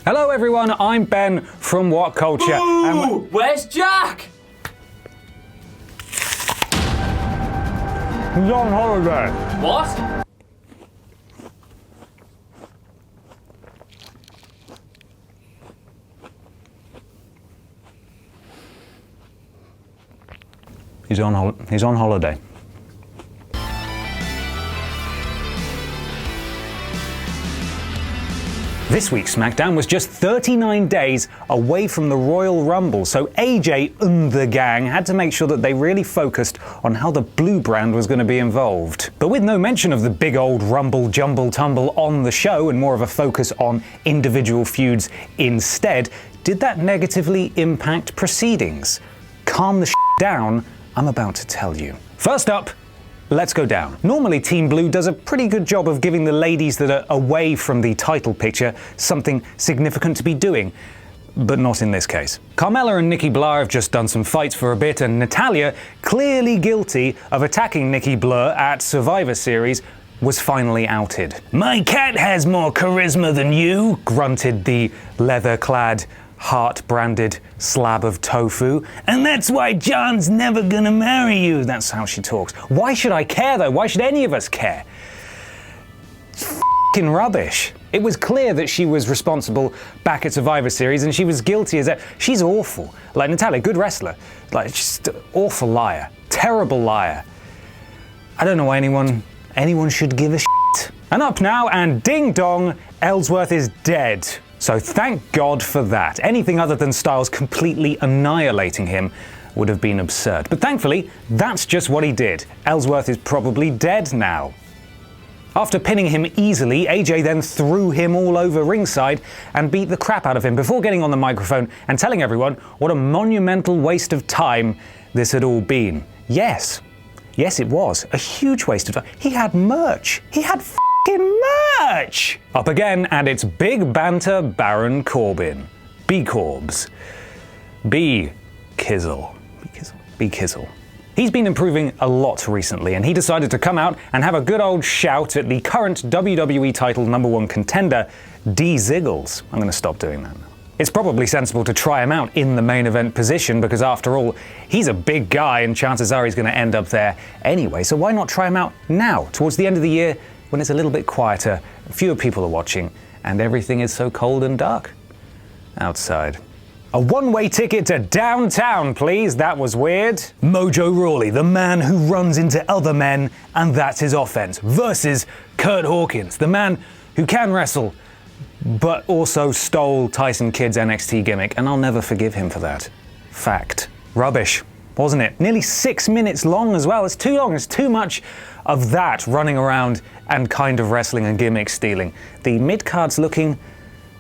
Hello everyone, I'm Ben from WhatCulture. Ooh, where's Jack? He's on holiday. What? He's on holiday. This week's SmackDown was just 39 days away from the Royal Rumble, so AJ and the gang had to make sure that they really focused on how the blue brand was going to be involved. But with no mention of the big old Rumble Jumble Tumble on the show and more of a focus on individual feuds instead, did that negatively impact proceedings? Calm the down, I'm about to tell you. First up, let's go down. Normally, Team Blue does a pretty good job of giving the ladies that are away from the title picture something significant to be doing, but not in this case. Carmella and Nikki Blah have just done some fights for a bit, and Natalya, clearly guilty of attacking Nikki Blah at Survivor Series, was finally outed. "My cat has more charisma than you," grunted the leather-clad, heart-branded slab of tofu. "And that's why John's never gonna marry you." That's how she talks. Why should I care, though? Why should any of us care? It's f***ing rubbish. It was clear that she was responsible back at Survivor Series, and she was guilty as that. She's awful. Like Natalya, good wrestler. Like, just awful liar. Terrible liar. I don't know why anyone should give a shit. And up now, and ding-dong, Ellsworth is dead. So thank God for that. Anything other than Styles completely annihilating him would have been absurd. But thankfully, that's just what he did. Ellsworth is probably dead now. After pinning him easily, AJ then threw him all over ringside and beat the crap out of him before getting on the microphone and telling everyone what a monumental waste of time this had all been. Yes, it was a huge waste of time. He had merch. He had merch! Up again, and it's Big Banter Baron Corbin. B-Corbs. B-Kizzle. B-Kizzle. He's been improving a lot recently, and he decided to come out and have a good old shout at the current WWE title #1 contender, D. Ziggles. I'm going to stop doing that now. It's probably sensible to try him out in the main event position because, after all, he's a big guy and chances are he's going to end up there anyway. So why not try him out now, towards the end of the year, when it's a little bit quieter, fewer people are watching, and everything is so cold and dark outside. A one-way ticket to downtown, please. That was weird. Mojo Rawley, the man who runs into other men, and that's his offense, versus Curt Hawkins, the man who can wrestle, but also stole Tyson Kidd's NXT gimmick, and I'll never forgive him for that. Fact. Rubbish, wasn't it? Nearly 6 minutes long as well. It's too long. It's too much of that running around and kind of wrestling and gimmick stealing. The mid-card's looking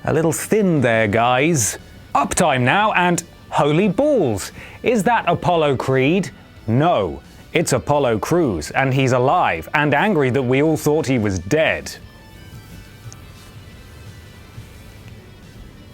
a little thin there, guys. Uptime now, and holy balls. Is that Apollo Creed? No, it's Apollo Crews, and he's alive and angry that we all thought he was dead.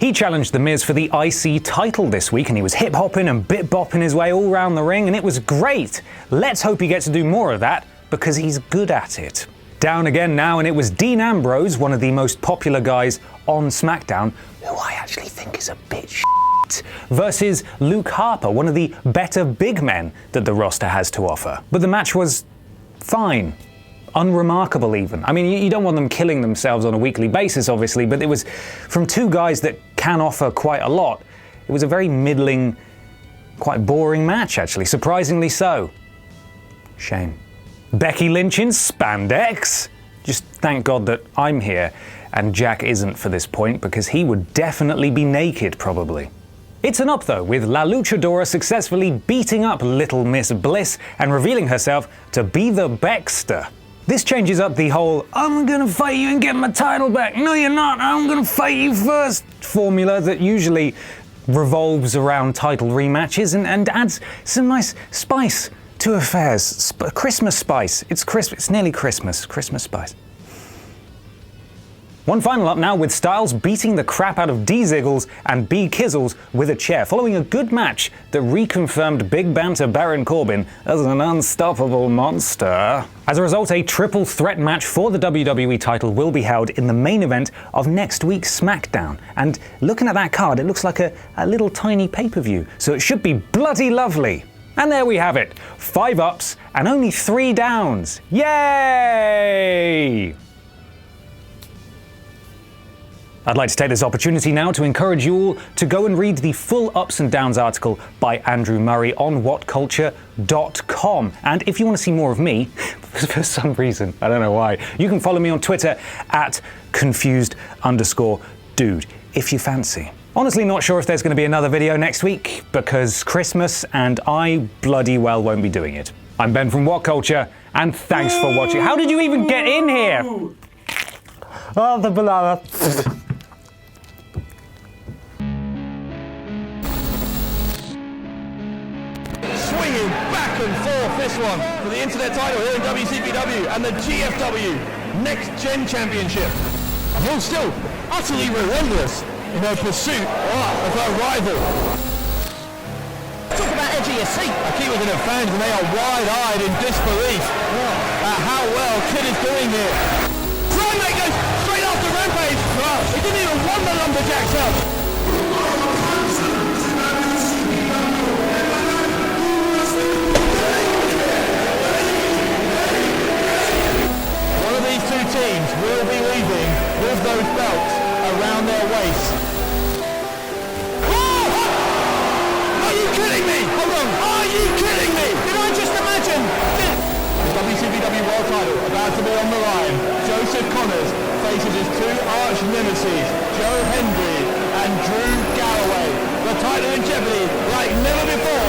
He challenged The Miz for the IC title this week, and he was hip-hopping and bit-bopping his way all around the ring, and it was great. Let's hope he gets to do more of that, because he's good at it. Down again now, and it was Dean Ambrose, one of the most popular guys on SmackDown, who I actually think is a bit shit, versus Luke Harper, one of the better big men that the roster has to offer. But the match was fine. Unremarkable even. I mean, you don't want them killing themselves on a weekly basis, obviously, but it was from two guys that can offer quite a lot. It was a very middling, quite boring match, actually, surprisingly so. Shame. Becky Lynch in spandex? Just thank God that I'm here and Jack isn't for this point, because he would definitely be naked, probably. It's an up, though, with La Luchadora successfully beating up Little Miss Bliss and revealing herself to be the Baxter. This changes up the whole, "I'm gonna fight you and get my title back. No, you're not. I'm gonna fight you first" formula that usually revolves around title rematches and adds some nice spice to affairs. Christmas spice. It's nearly Christmas. Christmas spice. One final up now with Styles beating the crap out of D Ziggles and B Kizzles with a chair, following a good match that reconfirmed Big Banter Baron Corbin as an unstoppable monster. As a result, a triple threat match for the WWE title will be held in the main event of next week's SmackDown. And looking at that card, it looks like a little tiny pay-per-view, so it should be bloody lovely. And there we have it, 5 ups and only 3 downs. Yay! I'd like to take this opportunity now to encourage you all to go and read the full ups and downs article by Andrew Murray on WhatCulture.com. And if you want to see more of me, for some reason, I don't know why, you can follow me on Twitter at confused_dude, if you fancy. Honestly not sure if there's going to be another video next week, because Christmas and I bloody well won't be doing it. I'm Ben from WhatCulture, and thanks for watching. How did you even get in here? Oh, the banana. Swinging back and forth, this one, for the Internet title here in WCPW and the GFW Next Gen Championship. And Hill's still utterly relentless in her pursuit of her rival. Talk about edge of your seat. I keep looking at fans and they are wide-eyed in disbelief at how well Kid is doing here. Primate goes straight after Rampage. He didn't even want the lumberjacks up. One of these two teams will be leaving with those belts around their waist. Oh! Are you kidding me? Hold on. Are you kidding me? Did I just imagine? The WCW World title about to be on the line. Joseph Connors faces his 2 arch nemesis, Joe Hendry and Drew Galloway. The title in jeopardy like never before.